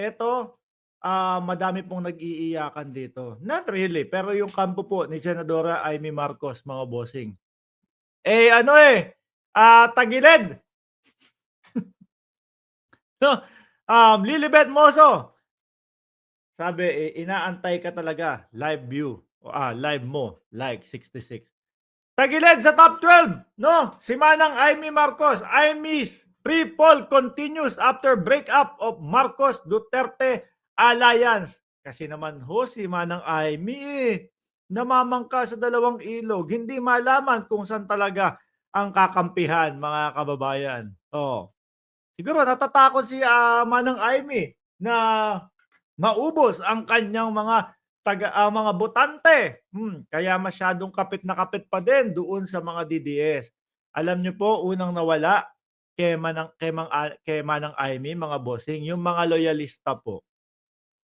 eto, madami pong nag-iiyakan dito. Not really, pero yung kampo po ni Senadora Amy Marcos, mga bossing. Eh, ano, tagilid, 'no, Lilibet Moso, sabi, inaantay ka talaga, live view, live mo, like 66. Tagilid sa top 12, 'no, si Manang Amy Marcos, Amy's free fall continues after breakup of Marcos Duterte alliance. Kasi naman ho si Manang Amy, namamangka sa dalawang ilog, hindi malaman kung saan talaga ang kakampihan, mga kababayan. Oh, siguro natatakot si, Manang Amy na maubos ang kanyang mga botante, kaya masyadong kapit na kapit pa din doon sa mga DDS. Alam niyo po, unang nawala kay Manang Amy, mga bossing, yung mga loyalista po,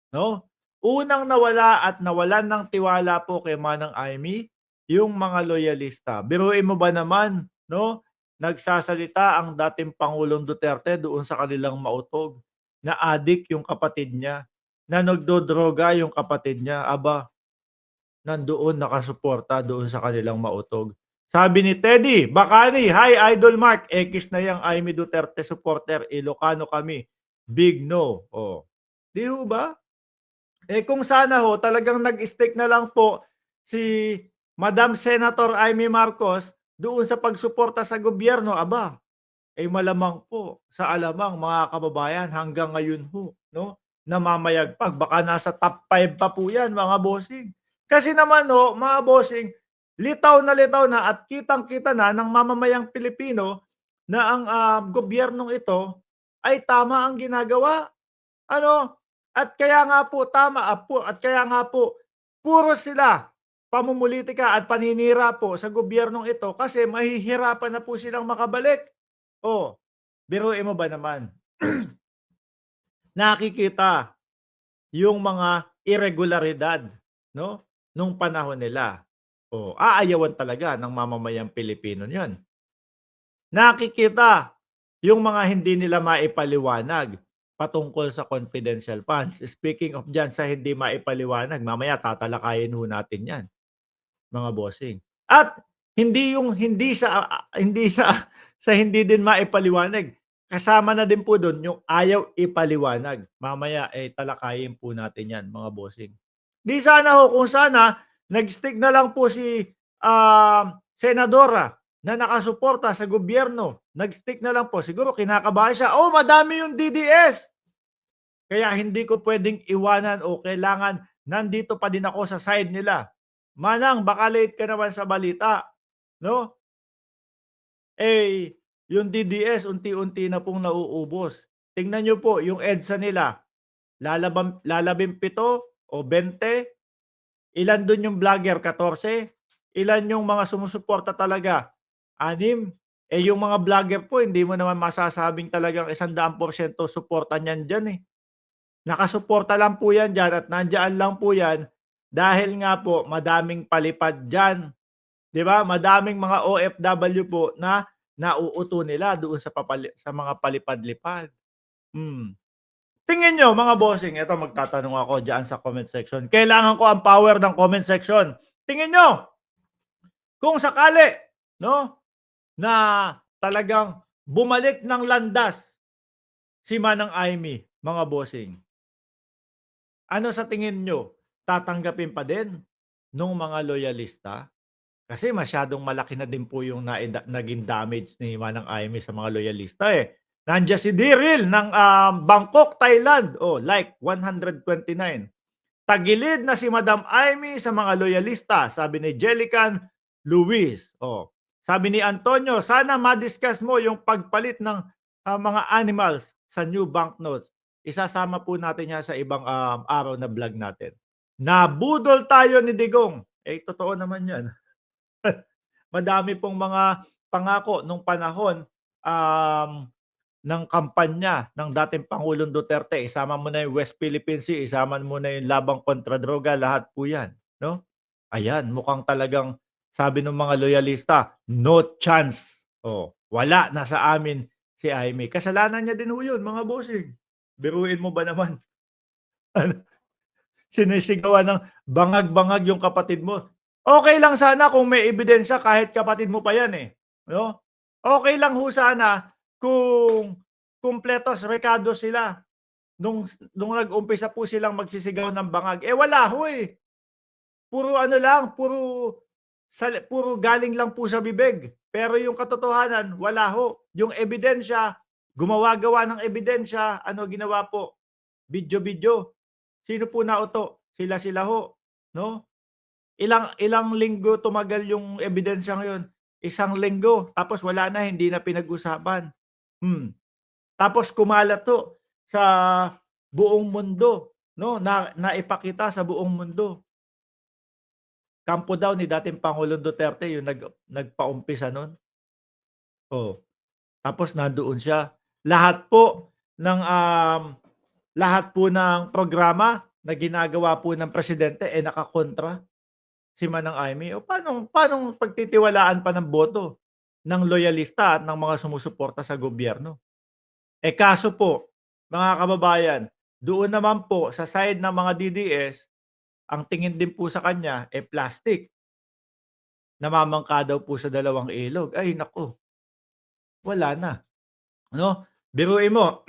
'no? Unang nawala at nawalan ng tiwala po kay Manang Amy, yung mga loyalista. Biruin mo ba naman, 'no, nagsasalita ang dating Pangulong Duterte doon sa kanilang mautog, na adik yung kapatid niya, na nagdodroga yung kapatid niya, aba, nandoon nakasuporta doon sa kanilang mautog. Sabi ni Teddy Bacani, "Hi Idol Mark, ekis na yang Amy Duterte supporter, Ilocano kami, big no." Oh, 'di ho ba? Kung sana ho talagang nag-stick na lang po si Madam Senator Amy Marcos doon sa pagsuporta sa gobyerno, aba, malamang po sa alamang, mga kababayan, hanggang ngayon ho, 'no, namamayagpag. Baka nasa top 5 pa po 'yan, mga bossing. Kasi naman ho, mga bossing, litaw na at kitang-kita na ng mamamayang Pilipino na ang, gobyernong ito ay tama ang ginagawa. Ano, at kaya nga po tama, at kaya nga po puro sila pamumulitika at paninira po sa gobyernong ito kasi mahihirapan na po silang makabalik. Oh, biruin mo ba naman, nakikita yung mga irregularidad, 'no, nung panahon nila. Oh, aayawan talaga ng mamamayang Pilipino niyan. Nakikita yung mga hindi nila maipaliwanag patungkol sa confidential funds. Speaking of diyan sa hindi maipaliwanag, mamaya tatalakayin ho natin 'yan, mga bossing. At hindi sa sa hindi din maipaliwanag, kasama na din po dun yung ayaw ipaliwanag. Mamaya, talakayin po natin 'yan, mga bossing. 'Di sana ho, kung sana nag-stick na lang po si, senadora na nakasuporta sa gobyerno, nag-stick na lang po, siguro kinakabahan siya, "Oh, madami yung DDS, kaya hindi ko puwedeng iwanan o kailangan nandito pa din ako sa side nila. Manang baka late ka naman sa balita, 'no? Yung DDS unti-unti na pong nauubos. Tingnan niyo po yung EDSA nila, lalabing 7 o 20, ilan dun yung vlogger, 14, ilan yung mga sumusuporta talaga, 6. Yung mga vlogger po hindi mo naman masasabing talagang 100% suporta niyan diyan, eh. Nakasuporta lang po 'yan diyan at nandiyan lang po 'yan dahil nga po madaming palipad diyan, 'di ba? Madaming mga OFW po na nauuto nila doon sa mga palipad-lipad. Hmm. Tingin niyo, mga bossing, eto magtatanong ako diyan sa comment section. Kailangan ko ang power ng comment section. Tingin niyo, kung sakali, 'no, na talagang bumalik ng landas si Manang Amy, mga bossing, ano sa tingin niyo, tatanggapin pa din nung mga loyalista? Kasi masyadong malaki na din po yung naging damage ni Manang Amy sa mga loyalista, eh. Nandiyan si Daryl ng, Bangkok, Thailand, oh, like 129. Tagilid na si Madam Amy sa mga loyalista, sabi ni Jellican Luis. Oh, sabi ni Antonio, sana ma-discuss mo yung pagpalit ng, mga animals sa new banknotes. Isasama po natin yan sa ibang, araw na vlog natin. Nabudol tayo ni Digong. Totoo naman yan. Madami pong mga pangako nung panahon, ng kampanya ng dating Pangulong Duterte. Isama mo na yung West Philippine Sea, isama mo na yung labang kontra droga, lahat po 'yan, 'no? Ayan, mukhang talagang sabi ng mga loyalista, "No chance." Oh, wala na sa amin si Imee. Kasalanan niya din ho 'yun, mga bossing. Biruin mo ba naman? Ano, sinisigawan ng bangag-bangag yung kapatid mo. Okey lang sana kung may ebidensya kahit kapatid mo pa yan, eh, 'no? Okey lang ho sana kung kumpletos, rekado sila nung nag-umpisa po silang magsisigaw ng bangag, eh, wala ho, eh. Puro ano lang, puro galing lang po sa bibig. Pero yung katotohanan wala ho. Yung ebidensya, gumawa-gawa ng ebidensya, ano ginawa po, video-video. Sino po nauto? Sila-sila ho, 'no? Ilang ilang linggo tumagal yung ebidensya ngayon, 1 linggo tapos wala na, hindi na pinag-usapan. Hmm, tapos kumalat 'to sa buong mundo, 'no, naipakita sa buong mundo. Kampo daw ni dating Pangulong Duterte yung nagpaumpisa nun, oh. Tapos nandoon siya. Lahat po ng, lahat po ng programa na ginagawa po ng presidente, eh, nakakontra si Manang Imee. O paanong pagtitiwalaan pa ng boto ng loyalista at ng mga sumusuporta sa gobyerno? Eh, kaso po, mga kababayan, doon naman po sa side ng mga DDS, ang tingin din po sa kanya, eh, plastic. Namamangka daw po sa dalawang ilog. Ay naku, wala na, 'no? Biruin mo,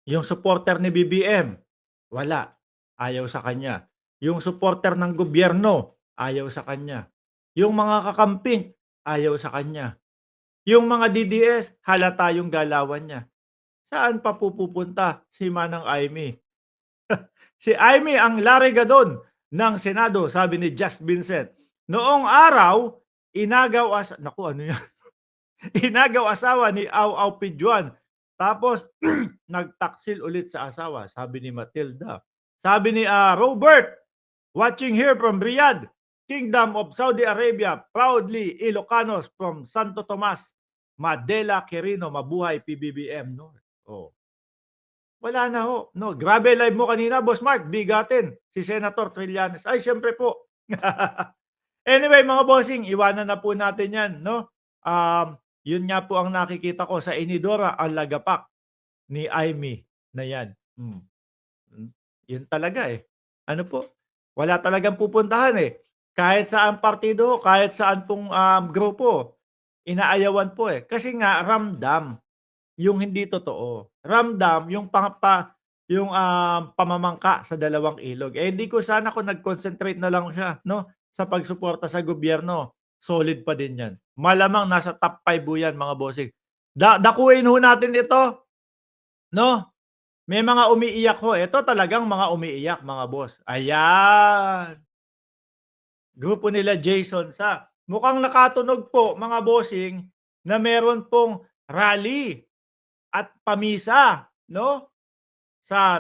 yung supporter ni BBM, wala, ayaw sa kanya. Yung supporter ng gobyerno, ayaw sa kanya. Yung mga kakamping, ayaw sa kanya. Yung mga DDS, halata yung galawan niya. Saan pa pupunta si Manang Imee? Si Imee ang larigadon ng Senado, sabi ni Just Vincent. Noong araw, inagaw naku ano yan? Inagaw asawa ni Au Au Pijuan, tapos nagtaksil ulit sa asawa, sabi ni Matilda. Sabi ni, Robert, watching here from Riyadh, Kingdom of Saudi Arabia, proudly Ilocanos from Santo Tomas, Madela Quirino, mabuhay PBBM 'no. Oh, wala na ho 'no. Grabe live mo kanina Boss Mark, bigatin si Senator Trillanes. Ay siyempre po. Anyway mga bossing, iwanan na po natin 'yan 'no. Yun nga po ang nakikita ko sa inidora, ang lagapak ni Imee na 'yan. Hmm, yun talaga, eh. Ano po, wala talagang pupuntahan, eh. Kahit saang partido, kahit saan pong, grupo, inaayawan po, eh. Kasi nga ramdam yung hindi totoo. Ramdam yung pamamangka sa dalawang ilog. Eh, hindi ko sana kung nag-concentrate na lang siya 'no, sa pagsuporta sa gobyerno, solid pa din 'yan. Malamang nasa top 5 ho 'yan mga bossing. Dakuin ho natin ito 'no, may mga umiiyak ho, ito talagang mga umiiyak mga boss. Ayan, grupo nila Jason sa mukhang nakatunog po mga bossing na meron pong rally at pamisa 'no, sa